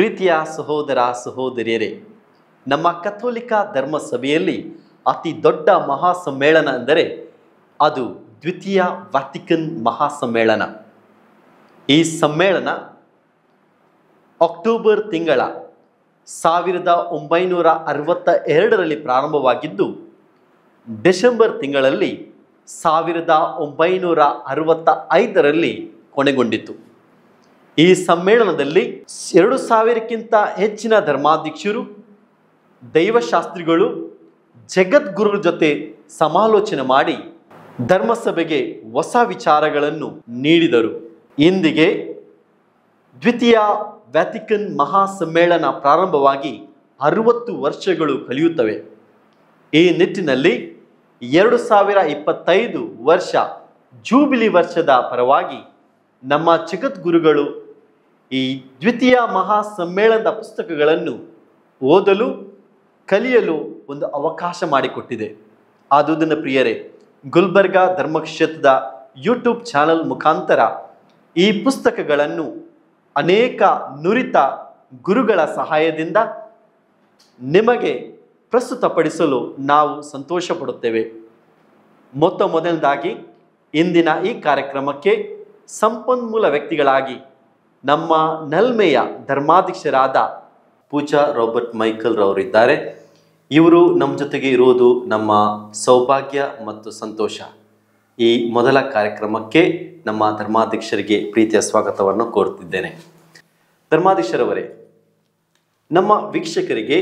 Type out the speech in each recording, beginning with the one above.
ಪ್ರೀತಿಯ ಸಹೋದರ ಸಹೋದರಿಯರೇ, ನಮ್ಮ ಕಥೋಲಿಕ ಧರ್ಮ ಸಭೆಯಲ್ಲಿ ಅತಿ ದೊಡ್ಡ ಮಹಾಸಮ್ಮೇಳನ ಅಂದರೆ ಅದು ದ್ವಿತೀಯ ವ್ಯಾಟಿಕನ್ ಮಹಾಸಮ್ಮೇಳನ. ಈ ಸಮ್ಮೇಳನ ಅಕ್ಟೋಬರ್ ತಿಂಗಳ 1962ರಲ್ಲಿ ಪ್ರಾರಂಭವಾಗಿದ್ದು ಡಿಸೆಂಬರ್ ತಿಂಗಳಲ್ಲಿ 1965ರಲ್ಲಿ ಕೊನೆಗೊಂಡಿತು. ಈ ಸಮ್ಮೇಳನದಲ್ಲಿ 2000ಕ್ಕಿಂತ ಹೆಚ್ಚಿನ ಧರ್ಮಾಧ್ಯಕ್ಷರು, ದೈವಶಾಸ್ತ್ರಿಗಳು, ಜಗದ್ಗುರುಗಳ ಜೊತೆ ಸಮಾಲೋಚನೆ ಮಾಡಿ ಧರ್ಮಸಭೆಗೆ ಹೊಸ ವಿಚಾರಗಳನ್ನು ನೀಡಿದರು. ಇಂದಿಗೆ ದ್ವಿತೀಯ ವ್ಯಾಟಿಕನ್ ಮಹಾಸಮ್ಮೇಳನ ಪ್ರಾರಂಭವಾಗಿ 60 ವರ್ಷಗಳು ಕಳೆಯುತ್ತವೆ. ಈ ನಿಟ್ಟಿನಲ್ಲಿ 2025 ವರ್ಷ ಜೂಬಿಲಿ ವರ್ಷದ ಪರವಾಗಿ ನಮ್ಮ ಜಗದ್ಗುರುಗಳು ಈ ದ್ವಿತೀಯ ಮಹಾಸಮ್ಮೇಳನದ ಪುಸ್ತಕಗಳನ್ನು ಓದಲು, ಕಲಿಯಲು ಒಂದು ಅವಕಾಶ ಮಾಡಿಕೊಟ್ಟಿದೆ. ಆದುದನ್ನು ಪ್ರಿಯರೇ, ಗುಲ್ಬರ್ಗಾ ಧರ್ಮಕ್ಷೇತ್ರದ ಯೂಟ್ಯೂಬ್ ಚಾನಲ್ ಮುಖಾಂತರ ಈ ಪುಸ್ತಕಗಳನ್ನು ಅನೇಕ ನುರಿತ ಗುರುಗಳ ಸಹಾಯದಿಂದ ನಿಮಗೆ ಪ್ರಸ್ತುತಪಡಿಸಲು ನಾವು ಸಂತೋಷ ಪಡುತ್ತೇವೆ. ಮೊದಲನೇದಾಗಿ ಇಂದಿನ ಈ ಕಾರ್ಯಕ್ರಮಕ್ಕೆ ಸಂಪನ್ಮೂಲ ವ್ಯಕ್ತಿಗಳಾಗಿ ನಮ್ಮ ನಲ್ಮೆಯ ಧರ್ಮಾಧ್ಯಕ್ಷರಾದ ಪೂಜಾ ರಾಬರ್ಟ್ ಮೈಕಲ್ ರವರಿದ್ದಾರೆ. ಇವರು ನಮ್ಮ ಜೊತೆಗೆ ಇರುವುದು ನಮ್ಮ ಸೌಭಾಗ್ಯ ಮತ್ತು ಸಂತೋಷ. ಈ ಮೊದಲ ಕಾರ್ಯಕ್ರಮಕ್ಕೆ ನಮ್ಮ ಧರ್ಮಾಧ್ಯಕ್ಷರಿಗೆ ಪ್ರೀತಿಯ ಸ್ವಾಗತವನ್ನು ಕೋರುತ್ತಿದ್ದೇನೆ. ಧರ್ಮಾಧ್ಯಕ್ಷರವರೇ, ನಮ್ಮ ವೀಕ್ಷಕರಿಗೆ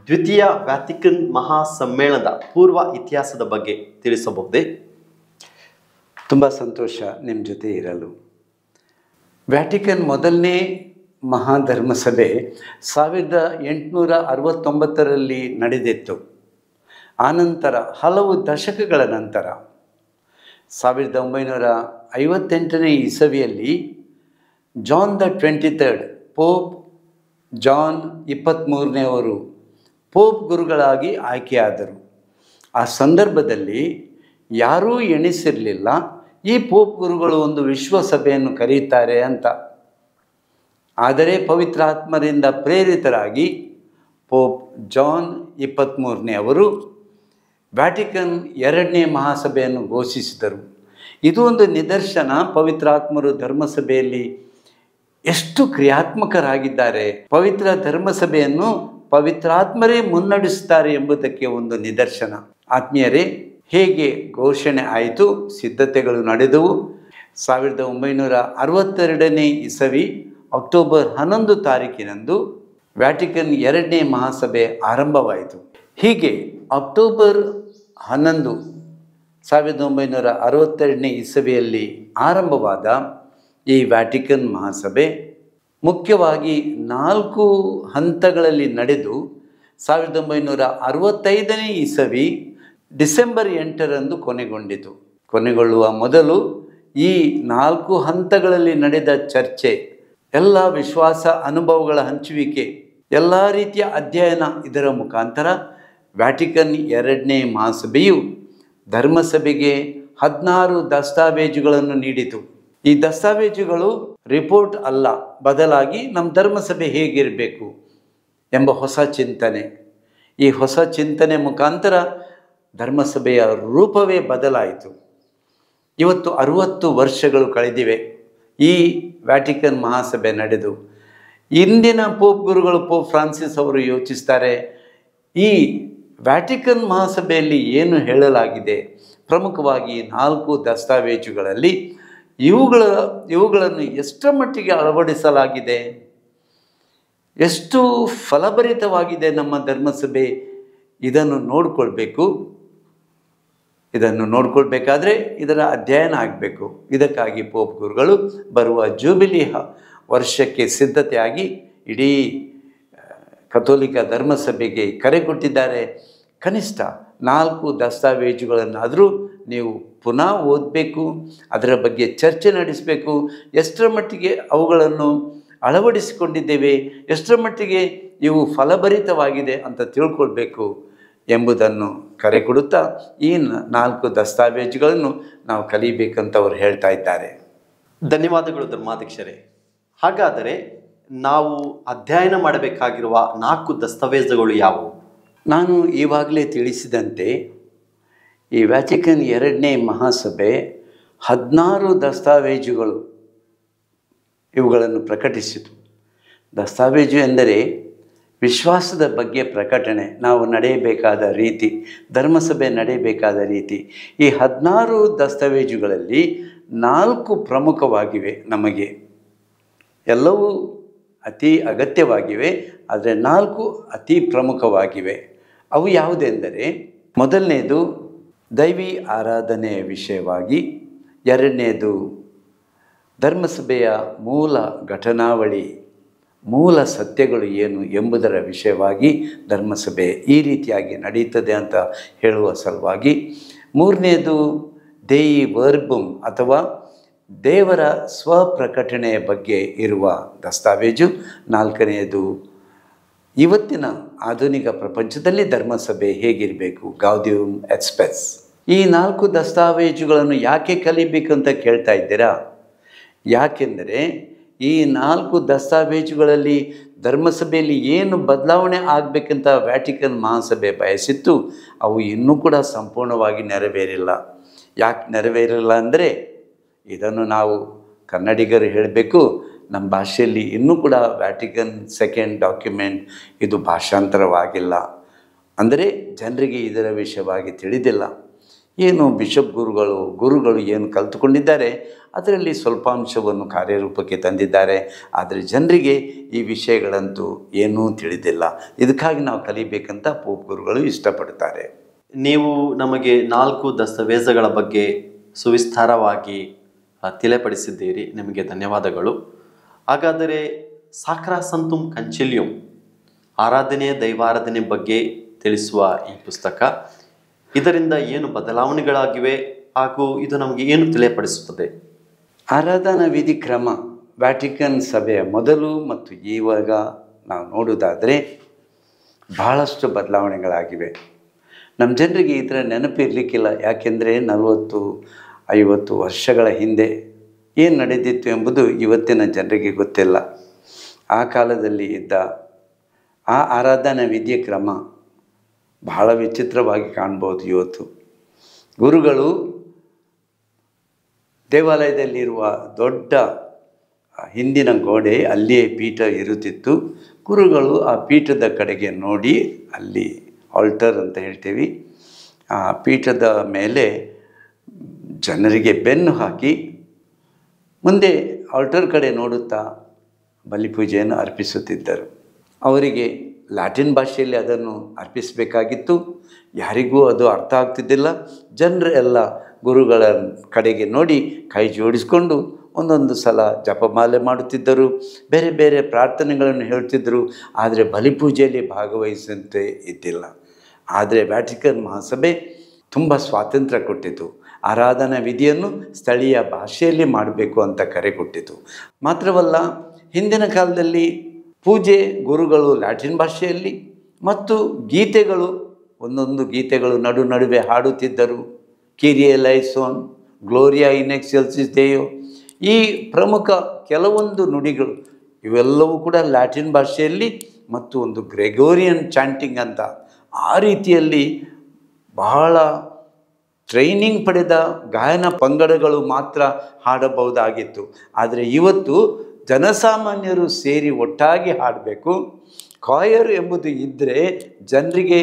ದ್ವಿತೀಯ ವ್ಯಾಟಿಕನ್ ಮಹಾಸಮ್ಮೇಳನದ ಪೂರ್ವ ಇತಿಹಾಸದ ಬಗ್ಗೆ ತಿಳಿಸಬಹುದೇ? ತುಂಬ ಸಂತೋಷ ನಿಮ್ಮ ಜೊತೆ ಇರಲು. ವ್ಯಾಟಿಕನ್ ಮೊದಲನೇ ಮಹಾಧರ್ಮಸಭೆ 1869ರಲ್ಲಿ ನಡೆದಿತ್ತು. ಆನಂತರ ಹಲವು ದಶಕಗಳ ನಂತರ 1958ನೇ ಇಸವಿಯಲ್ಲಿ John the 23rd pope John 23ನೇವರು ಪೋಪ್ ಗುರುಗಳಾಗಿ ಆಯ್ಕೆಯಾದರು. ಆ ಸಂದರ್ಭದಲ್ಲಿ ಯಾರೂ ಎಣಿಸಿರಲಿಲ್ಲ ಈ ಪೋಪ್ ಗುರುಗಳು ಒಂದು ವಿಶ್ವಸಭೆಯನ್ನು ಕರೆಯುತ್ತಾರೆ ಅಂತ. ಆದರೆ ಪವಿತ್ರಾತ್ಮರಿಂದ ಪ್ರೇರಿತರಾಗಿ ಪೋಪ್ ಜಾನ್ 23ನೇ ಅವರು ವ್ಯಾಟಿಕನ್ 2ನೇ ಮಹಾಸಭೆಯನ್ನು ಘೋಷಿಸಿದರು. ಇದು ಒಂದು ನಿದರ್ಶನ ಪವಿತ್ರಾತ್ಮರು ಧರ್ಮಸಭೆಯಲ್ಲಿ ಎಷ್ಟು ಕ್ರಿಯಾತ್ಮಕರಾಗಿದ್ದಾರೆ, ಪವಿತ್ರ ಧರ್ಮಸಭೆಯನ್ನು ಪವಿತ್ರಾತ್ಮರೇ ಮುನ್ನಡೆಸುತ್ತಾರೆ ಎಂಬುದಕ್ಕೆ ಒಂದು ನಿದರ್ಶನ. ಆತ್ಮೀಯರೇ, ಹೇಗೆ ಘೋಷಣೆ ಆಯಿತು, ಸಿದ್ಧತೆಗಳು ನಡೆದವು. 1962ನೇ ಇಸವಿ ಅಕ್ಟೋಬರ್ 11 ತಾರೀಕಿನಂದು ವ್ಯಾಟಿಕನ್ 2ನೇ ಮಹಾಸಭೆ ಆರಂಭವಾಯಿತು. ಹೀಗೆ ಅಕ್ಟೋಬರ್ 11, 1962ನೇ ಇಸವಿಯಲ್ಲಿ ಆರಂಭವಾದ ಈ ವ್ಯಾಟಿಕನ್ ಮಹಾಸಭೆ ಮುಖ್ಯವಾಗಿ 4 ಹಂತಗಳಲ್ಲಿ ನಡೆದು 1965ನೇ ಇಸವಿ ಡಿಸೆಂಬರ್ 8ರಂದು ಕೊನೆಗೊಂಡಿತು. ಕೊನೆಗೊಳ್ಳುವ ಮೊದಲು ಈ 4 ಹಂತಗಳಲ್ಲಿ ನಡೆದ ಚರ್ಚೆ, ಎಲ್ಲ ವಿಶ್ವಾಸ ಅನುಭವಗಳ ಹಂಚುವಿಕೆ, ಎಲ್ಲ ರೀತಿಯ ಅಧ್ಯಯನ, ಇದರ ಮುಖಾಂತರ ವ್ಯಾಟಿಕನ್ 2ನೇ ಮಹಾಸಭೆಯು ಧರ್ಮಸಭೆಗೆ 16 ದಸ್ತಾವೇಜುಗಳನ್ನು ನೀಡಿತು. ಈ ದಸ್ತಾವೇಜುಗಳು ರಿಪೋರ್ಟ್ ಅಲ್ಲ, ಬದಲಾಗಿ ನಮ್ಮ ಧರ್ಮಸಭೆ ಹೇಗಿರಬೇಕು ಎಂಬ ಹೊಸ ಚಿಂತನೆ. ಈ ಹೊಸ ಚಿಂತನೆ ಮುಖಾಂತರ ಧರ್ಮಸಭೆಯ ರೂಪವೇ ಬದಲಾಯಿತು. ಇವತ್ತು 60 ವರ್ಷಗಳು ಕಳೆದಿವೆ ಈ ವ್ಯಾಟಿಕನ್ ಮಹಾಸಭೆ ನಡೆದು. ಇಂದಿನ ಪೋಪ್ ಗುರುಗಳು ಪೋಪ್ ಫ್ರಾನ್ಸಿಸ್ ಅವರು ಯೋಚಿಸ್ತಾರೆ, ಈ ವ್ಯಾಟಿಕನ್ ಮಹಾಸಭೆಯಲ್ಲಿ ಏನು ಹೇಳಲಾಗಿದೆ, ಪ್ರಮುಖವಾಗಿ 4 ದಸ್ತಾವೇಜುಗಳಲ್ಲಿ ಇವುಗಳನ್ನು ಎಷ್ಟರ ಮಟ್ಟಿಗೆ ಅಳವಡಿಸಲಾಗಿದೆ, ಎಷ್ಟು ಫಲಭರಿತವಾಗಿದೆ ನಮ್ಮ ಧರ್ಮಸಭೆ, ಇದನ್ನು ನೋಡಿಕೊಳ್ಬೇಕು. ಇದನ್ನು ನೋಡ್ಕೊಳ್ಬೇಕಾದ್ರೆ ಇದರ ಅಧ್ಯಯನ ಆಗಬೇಕು. ಇದಕ್ಕಾಗಿ ಪೋಪ್ ಗುರುಗಳು ಬರುವ ಜೂಬಿಲಿ ವರ್ಷಕ್ಕೆ ಸಿದ್ಧತೆಯಾಗಿ ಇಡೀ ಕಥೋಲಿಕ ಧರ್ಮಸಭೆಗೆ ಕರೆ ಕೊಟ್ಟಿದ್ದಾರೆ. ಕನಿಷ್ಠ 4 ದಸ್ತಾವೇಜುಗಳನ್ನಾದರೂ ನೀವು ಪುನಃ ಓದಬೇಕು, ಅದರ ಬಗ್ಗೆ ಚರ್ಚೆ ನಡೆಸಬೇಕು. ಎಷ್ಟರ ಮಟ್ಟಿಗೆ ಅವುಗಳನ್ನು ಅಳವಡಿಸಿಕೊಂಡಿದ್ದೇವೆ, ಎಷ್ಟರ ಮಟ್ಟಿಗೆ ಇವು ಫಲಭರಿತವಾಗಿದೆ ಅಂತ ತಿಳ್ಕೊಳ್ಬೇಕು ಎಂಬುದನ್ನು ಕರೆ ಕೊಡುತ್ತಾ ಈ 4 ದಸ್ತಾವೇಜುಗಳನ್ನು ನಾವು ಕಲಿಬೇಕಂತ ಅವರು ಹೇಳ್ತಾ ಇದ್ದಾರೆ. ಧನ್ಯವಾದಗಳು ಧರ್ಮಾಧ್ಯಕ್ಷರೇ. ಹಾಗಾದರೆ ನಾವು ಅಧ್ಯಯನ ಮಾಡಬೇಕಾಗಿರುವ 4 ದಸ್ತಾವೇಜುಗಳು ಯಾವುವು? ನಾನು ಈವಾಗಲೇ ತಿಳಿಸಿದಂತೆ ಈ ವ್ಯಾಟಿಕನ್ 2ನೇ ಮಹಾಸಭೆ 16 ದಸ್ತಾವೇಜುಗಳು ಇವುಗಳನ್ನು ಪ್ರಕಟಿಸಿತು. ದಸ್ತಾವೇಜು ಎಂದರೆ ವಿಶ್ವಾಸದ ಬಗ್ಗೆ ಪ್ರಕಟಣೆ, ನಾವು ನಡೆಯಬೇಕಾದ ರೀತಿ, ಧರ್ಮಸಭೆ ನಡೆಯಬೇಕಾದ ರೀತಿ. ಈ 16 ದಸ್ತಾವೇಜುಗಳಲ್ಲಿ 4 ಪ್ರಮುಖವಾಗಿವೆ. ನಮಗೆ ಎಲ್ಲವೂ ಅತಿ ಅಗತ್ಯವಾಗಿವೆ, ಆದರೆ 4 ಅತಿ ಪ್ರಮುಖವಾಗಿವೆ. ಅವು ಯಾವುದೆಂದರೆ, ಮೊದಲನೇದು ದೈವಿ ಆರಾಧನೆಯ ವಿಷಯವಾಗಿ, ಎರಡನೇದು ಧರ್ಮಸಭೆಯ ಮೂಲ ಘಟನಾವಳಿ, ಮೂಲ ಸತ್ಯಗಳು ಏನು ಎಂಬುದರ ವಿಷಯವಾಗಿ ಧರ್ಮಸಭೆ ಈ ರೀತಿಯಾಗಿ ನಡೀತದೆ ಅಂತ ಹೇಳುವ ಸಲುವಾಗಿ, ಮೂರನೇದು ದೇಯಿ ವರ್ಬುಮ್ ಅಥವಾ ದೇವರ ಸ್ವಪ್ರಕಟಣೆಯ ಬಗ್ಗೆ ಇರುವ ದಸ್ತಾವೇಜು, ನಾಲ್ಕನೆಯದು ಇವತ್ತಿನ ಆಧುನಿಕ ಪ್ರಪಂಚದಲ್ಲಿ ಧರ್ಮಸಭೆ ಹೇಗಿರಬೇಕು, ಗೌಡಿಯಮ್ ಎಟ್ ಸ್ಪೆಸ್. ಈ 4 ದಸ್ತಾವೇಜುಗಳನ್ನು ಯಾಕೆ ಕಲಿಬೇಕಂತ ಕೇಳ್ತಾ ಇದ್ದೀರಾ? ಯಾಕೆಂದರೆ ಈ 4 ದಸ್ತಾವೇಜುಗಳಲ್ಲಿ ಧರ್ಮಸಭೆಯಲ್ಲಿ ಏನು ಬದಲಾವಣೆ ಆಗಬೇಕಂತ ವ್ಯಾಟಿಕನ್ ಮಹಾಸಭೆ ಬಯಸಿತ್ತು, ಅವು ಇನ್ನೂ ಕೂಡ ಸಂಪೂರ್ಣವಾಗಿ ನೆರವೇರಿಲ್ಲ. ಯಾಕೆ ನೆರವೇರಿಲ್ಲ ಅಂದರೆ, ಇದನ್ನು ನಾವು ಕನ್ನಡಿಗರು ಹೇಳಬೇಕು, ನಮ್ಮ ಭಾಷೆಯಲ್ಲಿ ಇನ್ನೂ ಕೂಡ ವ್ಯಾಟಿಕನ್ ಸೆಕೆಂಡ್ ಡಾಕ್ಯುಮೆಂಟ್ ಇದು ಭಾಷಾಂತರವಾಗಿಲ್ಲ. ಅಂದರೆ ಜನರಿಗೆ ಇದರ ವಿಷಯವಾಗಿ ತಿಳಿದಿಲ್ಲ. ಏನು ಬಿಷಪ್ ಗುರುಗಳು ಏನು ಕಲಿತುಕೊಂಡಿದ್ದಾರೆ ಅದರಲ್ಲಿ ಸ್ವಲ್ಪಾಂಶವನ್ನು ಕಾರ್ಯರೂಪಕ್ಕೆ ತಂದಿದ್ದಾರೆ, ಆದರೆ ಜನರಿಗೆ ಈ ವಿಷಯಗಳಂತೂ ಏನೂ ತಿಳಿದಿಲ್ಲ. ಇದಕ್ಕಾಗಿ ನಾವು ಕಲಿಬೇಕಂತ ಪೋಪ್ ಗುರುಗಳು ಇಷ್ಟಪಡ್ತಾರೆ. ನೀವು ನಮಗೆ 4 ದಸ್ತಾವೇಜುಗಳ ಬಗ್ಗೆ ಸುವಿಸ್ತಾರವಾಗಿ ತಿಳಿಪಡಿಸಿದ್ದೀರಿ, ನಿಮಗೆ ಧನ್ಯವಾದಗಳು. ಹಾಗಾದರೆ ಸಾಕ್ರಾ ಸಂತುಮ್ ಕನ್ಚಿಲಿಯಂ ಆರಾಧನೆ, ದೈವಾರಾಧನೆ ಬಗ್ಗೆ ತಿಳಿಸುವ ಈ ಪುಸ್ತಕ, ಇದರಿಂದ ಏನು ಬದಲಾವಣೆಗಳಾಗಿವೆ ಹಾಗೂ ಇದು ನಮಗೆ ಏನು ತಿಳಿಯಪಡಿಸುತ್ತದೆ? ಆರಾಧನಾ ವಿಧಿ ಕ್ರಮ ವ್ಯಾಟಿಕನ್ ಸಭೆಯ ಮೊದಲು ಮತ್ತು ಇವಾಗ ನಾವು ನೋಡುವುದಾದರೆ ಬಹಳಷ್ಟು ಬದಲಾವಣೆಗಳಾಗಿವೆ. ನಮ್ಮ ಜನರಿಗೆ ಇದರ ನೆನಪಿರಲಿಕ್ಕಿಲ್ಲ. ಯಾಕೆಂದರೆ 40-50 ವರ್ಷಗಳ ಹಿಂದೆ ಏನು ನಡೆದಿತ್ತು ಎಂಬುದು ಇವತ್ತಿನ ಜನರಿಗೆ ಗೊತ್ತಿಲ್ಲ. ಆ ಕಾಲದಲ್ಲಿ ಇದ್ದ ಆ ಆರಾಧನಾ ವಿಧಿಯ ಕ್ರಮ ಬಹಳ ವಿಚಿತ್ರವಾಗಿ ಕಾಣ್ಬೋದು. ಇವತ್ತು ಗುರುಗಳು ದೇವಾಲಯದಲ್ಲಿರುವ ದೊಡ್ಡ ಹಿಂದಿನ ಗೋಡೆ, ಅಲ್ಲಿಯೇ ಪೀಠ ಇರುತ್ತಿತ್ತು. ಗುರುಗಳು ಆ ಪೀಠದ ಕಡೆಗೆ ನೋಡಿ, ಅಲ್ಲಿ ಆಲ್ಟರ್ ಅಂತ ಹೇಳ್ತೀವಿ, ಆ ಪೀಠದ ಮೇಲೆ ಜನರಿಗೆ ಬೆನ್ನು ಹಾಕಿ ಮುಂದೆ ಆಲ್ಟರ್ ಕಡೆ ನೋಡುತ್ತಾ ಬಲಿಪೂಜೆಯನ್ನು ಅರ್ಪಿಸುತ್ತಿದ್ದರು. ಅವರಿಗೆ ಲ್ಯಾಟಿನ್ ಭಾಷೆಯಲ್ಲಿ ಅದನ್ನು ಅರ್ಪಿಸಬೇಕಾಗಿತ್ತು. ಯಾರಿಗೂ ಅದು ಅರ್ಥ ಆಗ್ತಿದ್ದಿಲ್ಲ. ಜನರು ಎಲ್ಲ ಗುರುಗಳ ಕಡೆಗೆ ನೋಡಿ ಕೈ ಜೋಡಿಸ್ಕೊಂಡು ಒಂದೊಂದು ಸಲ ಜಪಮಾಲೆ ಮಾಡುತ್ತಿದ್ದರು, ಬೇರೆ ಬೇರೆ ಪ್ರಾರ್ಥನೆಗಳನ್ನು ಹೇಳ್ತಿದ್ದರು, ಆದರೆ ಬಲಿಪೂಜೆಯಲ್ಲಿ ಭಾಗವಹಿಸಂತೆ ಇದ್ದಿಲ್ಲ. ಆದರೆ ವ್ಯಾಟಿಕನ್ ಮಹಾಸಭೆ ತುಂಬ ಸ್ವಾತಂತ್ರ್ಯ ಕೊಟ್ಟಿತು. ಆರಾಧನಾ ವಿಧಿಯನ್ನು ಸ್ಥಳೀಯ ಭಾಷೆಯಲ್ಲಿ ಮಾಡಬೇಕು ಅಂತ ಕರೆ ಕೊಟ್ಟಿತು. ಮಾತ್ರವಲ್ಲ, ಹಿಂದಿನ ಕಾಲದಲ್ಲಿ ಪೂಜೆ ಗುರುಗಳು ಲ್ಯಾಟಿನ್ ಭಾಷೆಯಲ್ಲಿ ಮತ್ತು ಗೀತೆಗಳು, ಒಂದೊಂದು ಗೀತೆಗಳು ನಡುವೆ ಹಾಡುತ್ತಿದ್ದರು. ಕಿರಿಯೆ ಲೈಸೋನ್, ಗ್ಲೋರಿಯಾ ಇನ್ ಎಕ್ಸೆಲ್ಸಿಸ್ ದೇಯೋ, ಈ ಪ್ರಮುಖ ಕೆಲವೊಂದು ನುಡಿಗಳು ಇವೆಲ್ಲವೂ ಕೂಡ ಲ್ಯಾಟಿನ್ ಭಾಷೆಯಲ್ಲಿ ಮತ್ತು ಒಂದು ಗ್ರೆಗೋರಿಯನ್ ಚಾಂಟಿಂಗ್ ಅಂತ ಆ ರೀತಿಯಲ್ಲಿ ಬಹಳ ಟ್ರೈನಿಂಗ್ ಪಡೆದ ಗಾಯನ ಪಂಗಡಗಳು ಮಾತ್ರ ಹಾಡಬಹುದಾಗಿತ್ತು. ಆದರೆ ಇವತ್ತು ಜನಸಾಮಾನ್ಯರು ಸೇರಿ ಒಟ್ಟಾಗಿ ಹಾಡಬೇಕು. ಕಾಯರ್ ಎಂಬುದು ಇದ್ದರೆ ಜನರಿಗೆ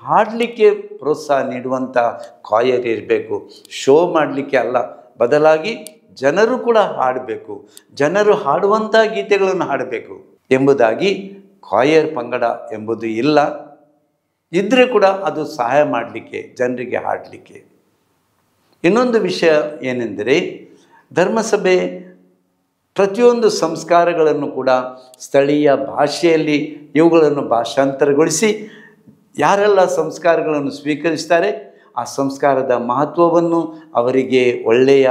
ಹಾಡಲಿಕ್ಕೆ ಪ್ರೋತ್ಸಾಹ ನೀಡುವಂಥ ಕಾಯರ್ ಇರಬೇಕು, ಶೋ ಮಾಡಲಿಕ್ಕೆ ಅಲ್ಲ. ಬದಲಾಗಿ ಜನರು ಕೂಡ ಹಾಡಬೇಕು, ಜನರು ಹಾಡುವಂಥ ಗೀತೆಗಳನ್ನು ಹಾಡಬೇಕು ಎಂಬುದಾಗಿ ಕಾಯರ್ ಪಂಗಡ ಎಂಬುದು ಇಲ್ಲ. ಇದ್ದರೆ ಕೂಡ ಅದು ಸಹಾಯ ಮಾಡಲಿಕ್ಕೆ, ಜನರಿಗೆ ಹಾಡಲಿಕ್ಕೆ. ಇನ್ನೊಂದು ವಿಷಯ ಏನೆಂದರೆ, ಧರ್ಮಸಭೆ ಪ್ರತಿಯೊಂದು ಸಂಸ್ಕಾರಗಳನ್ನು ಕೂಡ ಸ್ಥಳೀಯ ಭಾಷೆಯಲ್ಲಿ ಇವುಗಳನ್ನು ಭಾಷಾಂತರಗೊಳಿಸಿ ಯಾರೆಲ್ಲ ಸಂಸ್ಕಾರಗಳನ್ನು ಸ್ವೀಕರಿಸ್ತಾರೆ ಆ ಸಂಸ್ಕಾರದ ಮಹತ್ವವನ್ನು ಅವರಿಗೆ ಒಳ್ಳೆಯ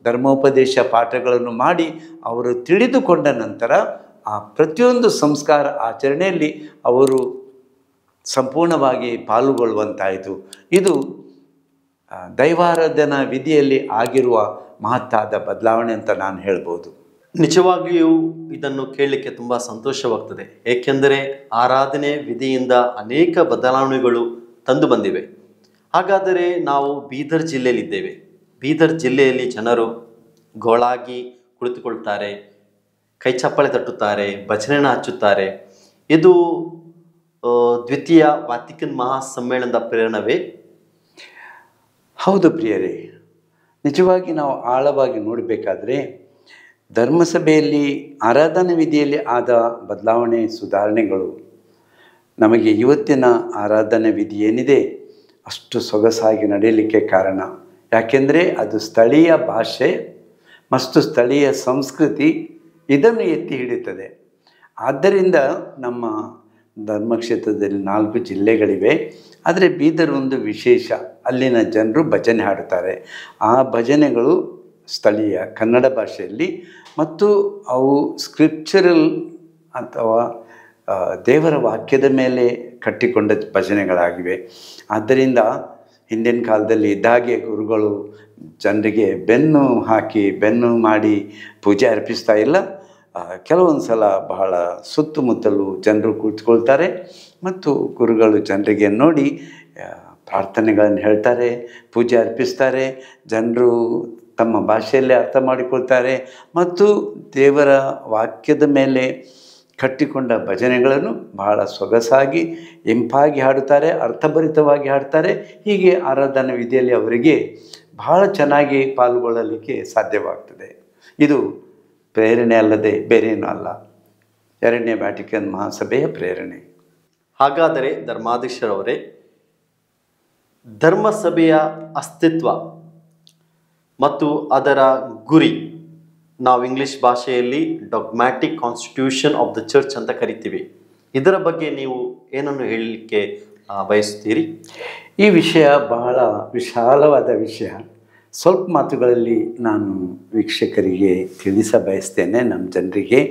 ಧರ್ಮೋಪದೇಶ ಪಾಠಗಳನ್ನು ಮಾಡಿ ಅವರು ತಿಳಿದುಕೊಂಡ ನಂತರ ಆ ಪ್ರತಿಯೊಂದು ಸಂಸ್ಕಾರ ಆಚರಣೆಯಲ್ಲಿ ಅವರು ಸಂಪೂರ್ಣವಾಗಿ ಪಾಲುಗೊಳ್ಳುವಂತಾಯಿತು. ಇದು ದೈವಾರಾಧನಾ ವಿಧಿಯಲ್ಲಿ ಆಗಿರುವ ಮಹತ್ತಾದ ಬದಲಾವಣೆ ಅಂತ ನಾನು ಹೇಳ್ಬೋದು. ನಿಜವಾಗಿಯೂ ಇದನ್ನು ಕೇಳಲಿಕ್ಕೆ ತುಂಬ ಸಂತೋಷವಾಗ್ತದೆ, ಏಕೆಂದರೆ ಆರಾಧನೆ ವಿಧಿಯಿಂದ ಅನೇಕ ಬದಲಾವಣೆಗಳು ತಂದು ಬಂದಿವೆ. ಹಾಗಾದರೆ ನಾವು ಬೀದರ್ ಜಿಲ್ಲೆಯಲ್ಲಿದ್ದೇವೆ. ಬೀದರ್ ಜಿಲ್ಲೆಯಲ್ಲಿ ಜನರು ಗೋಳಾಗಿ ಕುಳಿತುಕೊಳ್ತಾರೆ, ಕೈ ಚಪ್ಪಾಳೆ ತಟ್ಟುತ್ತಾರೆ, ಭಜನೆಯನ್ನು ಹಚ್ಚುತ್ತಾರೆ. ಇದು ದ್ವಿತೀಯ ವ್ಯಾಟಿಕನ್ ಮಹಾಸಮ್ಮೇಳನದ ಪ್ರೇರಣವೇ? ಹೌದು ಪ್ರಿಯರೇ, ನಿಜವಾಗಿ ನಾವು ಆಳವಾಗಿ ನೋಡಬೇಕಾದ್ರೆ ಧರ್ಮಸಭೆಯಲ್ಲಿ ಆರಾಧನಾ ವಿಧಿಯಲ್ಲಿ ಆದ ಬದಲಾವಣೆ ಸುಧಾರಣೆಗಳು ನಮಗೆ ಇವತ್ತಿನ ಆರಾಧನಾ ವಿಧಿ ಏನಿದೆ ಅಷ್ಟು ಸೊಗಸಾಗಿ ನಡೆಯಲಿಕ್ಕೆ ಕಾರಣ. ಯಾಕೆಂದರೆ ಅದು ಸ್ಥಳೀಯ ಭಾಷೆ ಮತ್ತು ಸ್ಥಳೀಯ ಸಂಸ್ಕೃತಿ ಇದನ್ನು ಎತ್ತಿ ಹಿಡಿಯುತ್ತದೆ. ಆದ್ದರಿಂದ ನಮ್ಮ ಧರ್ಮಕ್ಷೇತ್ರದಲ್ಲಿ 4 ಜಿಲ್ಲೆಗಳಿವೆ. ಆದರೆ ಬೀದರ್ ಒಂದು ವಿಶೇಷ. ಅಲ್ಲಿನ ಜನರು ಭಜನೆ ಹಾಡುತ್ತಾರೆ. ಆ ಭಜನೆಗಳು ಸ್ಥಳೀಯ ಕನ್ನಡ ಭಾಷೆಯಲ್ಲಿ ಮತ್ತು ಅವು ಸ್ಕ್ರಿಪ್ಚರಲ್ ಅಥವಾ ದೇವರ ವಾಕ್ಯದ ಮೇಲೆ ಕಟ್ಟಿಕೊಂಡ ಭಜನೆಗಳಾಗಿವೆ. ಆದ್ದರಿಂದ ಹಿಂದಿನ ಕಾಲದಲ್ಲಿ ಇದ್ದಾಗೆ ಗುರುಗಳು ಜನರಿಗೆ ಬೆನ್ನು ಹಾಕಿ ಬೆನ್ನು ಮಾಡಿ ಪೂಜೆ ಅರ್ಪಿಸ್ತಾ ಇಲ್ಲ. ಕೆಲವೊಂದು ಸಲ ಬಹಳ ಸುತ್ತಮುತ್ತಲು ಜನರು ಕೂತ್ಕೊಳ್ತಾರೆ ಮತ್ತು ಗುರುಗಳು ಜನರಿಗೆ ನೋಡಿ ಪ್ರಾರ್ಥನೆಗಳನ್ನು ಹೇಳ್ತಾರೆ, ಪೂಜೆ ಅರ್ಪಿಸ್ತಾರೆ. ಜನರು ತಮ್ಮ ಭಾಷೆಯಲ್ಲೇ ಅರ್ಥ ಮಾಡಿಕೊಳ್ತಾರೆ ಮತ್ತು ದೇವರ ವಾಕ್ಯದ ಮೇಲೆ ಕಟ್ಟಿಕೊಂಡ ಭಜನೆಗಳನ್ನು ಬಹಳ ಸೊಗಸಾಗಿ ಇಂಪಾಗಿ ಹಾಡುತ್ತಾರೆ, ಅರ್ಥಭರಿತವಾಗಿ ಹಾಡ್ತಾರೆ. ಹೀಗೆ ಆರಾಧನಾ ವಿಧಿಯಲ್ಲಿ ಅವರಿಗೆ ಬಹಳ ಚೆನ್ನಾಗಿ ಪಾಲ್ಗೊಳ್ಳಲಿಕ್ಕೆ ಸಾಧ್ಯವಾಗ್ತದೆ. ಇದು ಪ್ರೇರಣೆ ಅಲ್ಲದೆ ಬೇರೇನೂ ಅಲ್ಲ, 2ನೇ ವ್ಯಾಟಿಕನ್ ಮಹಾಸಭೆಯ ಪ್ರೇರಣೆ. ಹಾಗಾದರೆ ಧರ್ಮಾಧ್ಯಕ್ಷರವರೇ, ಧರ್ಮಸಭೆಯ ಅಸ್ತಿತ್ವ ಮತ್ತು ಅದರ ಗುರಿ ನಾವು ಇಂಗ್ಲಿಷ್ ಭಾಷೆಯಲ್ಲಿ ಡಾಗ್ಮ್ಯಾಟಿಕ್ ಕಾನ್ಸ್ಟಿಟ್ಯೂಷನ್ ಆಫ್ ದ ಚರ್ಚ್ ಅಂತ ಕರಿತೀವಿ. ಇದರ ಬಗ್ಗೆ ನೀವು ಏನನ್ನು ಹೇಳಲಿಕ್ಕೆ ಬಯಸ್ತೀರಿ? ಈ ವಿಷಯ ಬಹಳ ವಿಶಾಲವಾದ ವಿಷಯ. ಸ್ವಲ್ಪ ಮಾತುಗಳಲ್ಲಿ ನಾನು ವೀಕ್ಷಕರಿಗೆ ತಿಳಿಸ ಬಯಸ್ತೇನೆ, ನಮ್ಮ ಜನರಿಗೆ.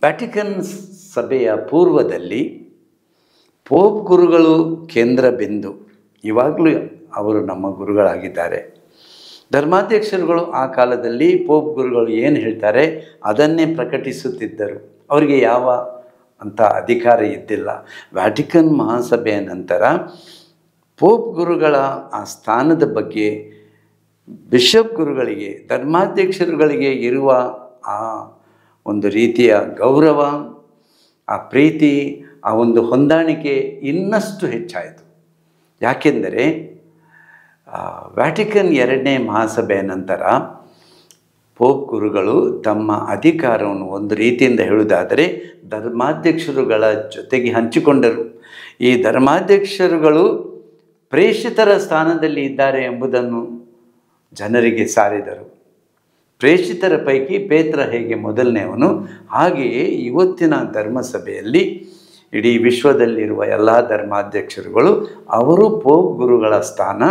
ವ್ಯಾಟಿಕನ್ ಸಭೆಯ ಪೂರ್ವದಲ್ಲಿ ಪೋಪ್ ಗುರುಗಳು ಕೇಂದ್ರ ಬಿಂದು. ಇವಾಗಲೂ ಅವರು ನಮ್ಮ ಗುರುಗಳಾಗಿದ್ದಾರೆ. ಧರ್ಮಾಧ್ಯಕ್ಷರುಗಳು ಆ ಕಾಲದಲ್ಲಿ ಪೋಪ್ ಗುರುಗಳು ಏನು ಹೇಳ್ತಾರೆ ಅದನ್ನೇ ಪ್ರಕಟಿಸುತ್ತಿದ್ದರು. ಅವರಿಗೆ ಯಾವ ಅಂಥ ಅಧಿಕಾರ ಇದ್ದಿಲ್ಲ. ವ್ಯಾಟಿಕನ್ ಮಹಾಸಭೆಯ ನಂತರ ಪೋಪ್ ಗುರುಗಳ ಆ ಸ್ಥಾನದ ಬಗ್ಗೆ ಬಿಷಪ್ ಗುರುಗಳಿಗೆ, ಧರ್ಮಾಧ್ಯಕ್ಷರುಗಳಿಗೆ ಇರುವ ಆ ಒಂದು ರೀತಿಯ ಗೌರವ, ಆ ಪ್ರೀತಿ, ಆ ಒಂದು ಹೊಂದಾಣಿಕೆ ಇನ್ನಷ್ಟು ಹೆಚ್ಚಾಯಿತು. ಯಾಕೆಂದರೆ ವ್ಯಾಟಿಕನ್ 2ನೇ ಮಹಾಸಭೆಯ ನಂತರ ಪೋಪ್ ಗುರುಗಳು ತಮ್ಮ ಅಧಿಕಾರವನ್ನು ಒಂದು ರೀತಿಯಿಂದ ಹೇಳುವುದಾದರೆ ಧರ್ಮಾಧ್ಯಕ್ಷರುಗಳ ಜೊತೆಗೆ ಹಂಚಿಕೊಂಡರು. ಈ ಧರ್ಮಾಧ್ಯಕ್ಷರುಗಳು ಪ್ರೇಷಿತರ ಸ್ಥಾನದಲ್ಲಿ ಇದ್ದಾರೆ ಎಂಬುದನ್ನು ಜನರಿಗೆ ಸಾರಿದರು. ಪ್ರೇಷಿತರ ಪೈಕಿ ಪೇತ್ರ ಹೇಗೆ ಮೊದಲನೆಯವನು, ಹಾಗೆಯೇ ಇವತ್ತಿನ ಧರ್ಮಸಭೆಯಲ್ಲಿ ಇಡೀ ವಿಶ್ವದಲ್ಲಿರುವ ಎಲ್ಲ ಧರ್ಮಾಧ್ಯಕ್ಷರುಗಳು ಅವರು ಪೋಪ್ ಗುರುಗಳ ಸ್ಥಾನ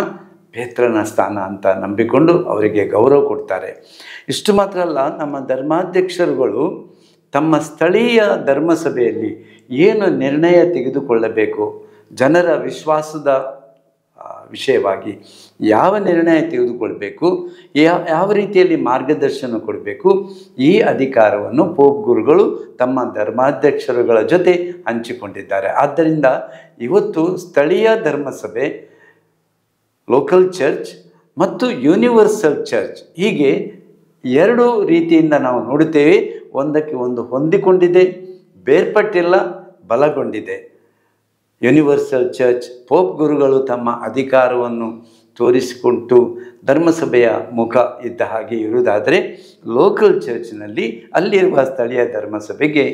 ಪೇತ್ರನ ಸ್ಥಾನ ಅಂತ ನಂಬಿಕೊಂಡು ಅವರಿಗೆ ಗೌರವ ಕೊಡ್ತಾರೆ. ಇಷ್ಟು ಮಾತ್ರ ಅಲ್ಲ, ನಮ್ಮ ಧರ್ಮಾಧ್ಯಕ್ಷರುಗಳು ತಮ್ಮ ಸ್ಥಳೀಯ ಧರ್ಮಸಭೆಯಲ್ಲಿ ಏನು ನಿರ್ಣಯ ತೆಗೆದುಕೊಳ್ಳಬೇಕು, ಜನರ ವಿಶ್ವಾಸದ ವಿಷಯವಾಗಿ ಯಾವ ನಿರ್ಣಯ ತೆಗೆದುಕೊಳ್ಬೇಕು, ಯಾವ ರೀತಿಯಲ್ಲಿ ಮಾರ್ಗದರ್ಶನ ಕೊಡಬೇಕು, ಈ ಅಧಿಕಾರವನ್ನು ಪೋಪ್ ಗುರುಗಳು ತಮ್ಮ ಧರ್ಮಾಧ್ಯಕ್ಷರುಗಳ ಜೊತೆ ಹಂಚಿಕೊಂಡಿದ್ದಾರೆ. ಆದ್ದರಿಂದ ಇವತ್ತು ಸ್ಥಳೀಯ ಧರ್ಮಸಭೆ, ಲೋಕಲ್ ಚರ್ಚ್ ಮತ್ತು ಯೂನಿವರ್ಸಲ್ ಚರ್ಚ್, ಹೀಗೆ 2 ರೀತಿಯಿಂದ ನಾವು ನೋಡುತ್ತೇವೆ. ಒಂದಕ್ಕೆ ಒಂದು ಹೊಂದಿಕೊಂಡಿದೆ, ಬೇರ್ಪಟ್ಟಿಲ್ಲ, ಬಲಗೊಂಡಿದೆ. ಯೂನಿವರ್ಸಲ್ ಚರ್ಚ್ ಪೋಪ್ ಗುರುಗಳು ತಮ್ಮ ಅಧಿಕಾರವನ್ನು ತೋರಿಸಿಕೊಂಡು ಧರ್ಮಸಭೆಯ ಮುಖ ಇದ್ದ ಹಾಗೆ ಇರುವುದಾದರೆ, ಲೋಕಲ್ ಚರ್ಚ್ನಲ್ಲಿ ಅಲ್ಲಿರುವ ಸ್ಥಳೀಯ ಧರ್ಮಸಭೆಗೆ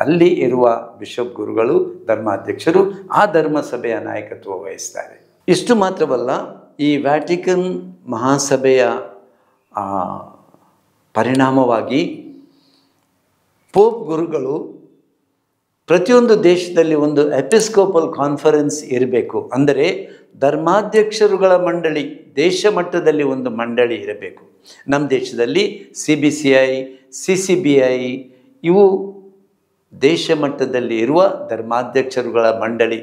ಅಲ್ಲಿ ಇರುವ ಬಿಷಪ್ ಗುರುಗಳು, ಧರ್ಮಾಧ್ಯಕ್ಷರು ಆ ಧರ್ಮಸಭೆಯ ನಾಯಕತ್ವ ವಹಿಸ್ತಾರೆ. ಇಷ್ಟು ಮಾತ್ರವಲ್ಲ, ಈ ವ್ಯಾಟಿಕನ್ ಮಹಾಸಭೆಯ ಪರಿಣಾಮವಾಗಿ ಪೋಪ್ ಗುರುಗಳು ಪ್ರತಿಯೊಂದು ದೇಶದಲ್ಲಿ ಒಂದು ಎಪಿಸ್ಕೋಪಲ್ ಕಾನ್ಫರೆನ್ಸ್ ಇರಬೇಕು. ಅಂದರೆ ಧರ್ಮಾಧ್ಯಕ್ಷರುಗಳ ಮಂಡಳಿ, ದೇಶ ಮಟ್ಟದಲ್ಲಿ ಒಂದು ಮಂಡಳಿ ಇರಬೇಕು. ನಮ್ಮ ದೇಶದಲ್ಲಿ CBCI, CCBI ಇವು ದೇಶ ಮಟ್ಟದಲ್ಲಿ ಇರುವ ಧರ್ಮಾಧ್ಯಕ್ಷರುಗಳ ಮಂಡಳಿ.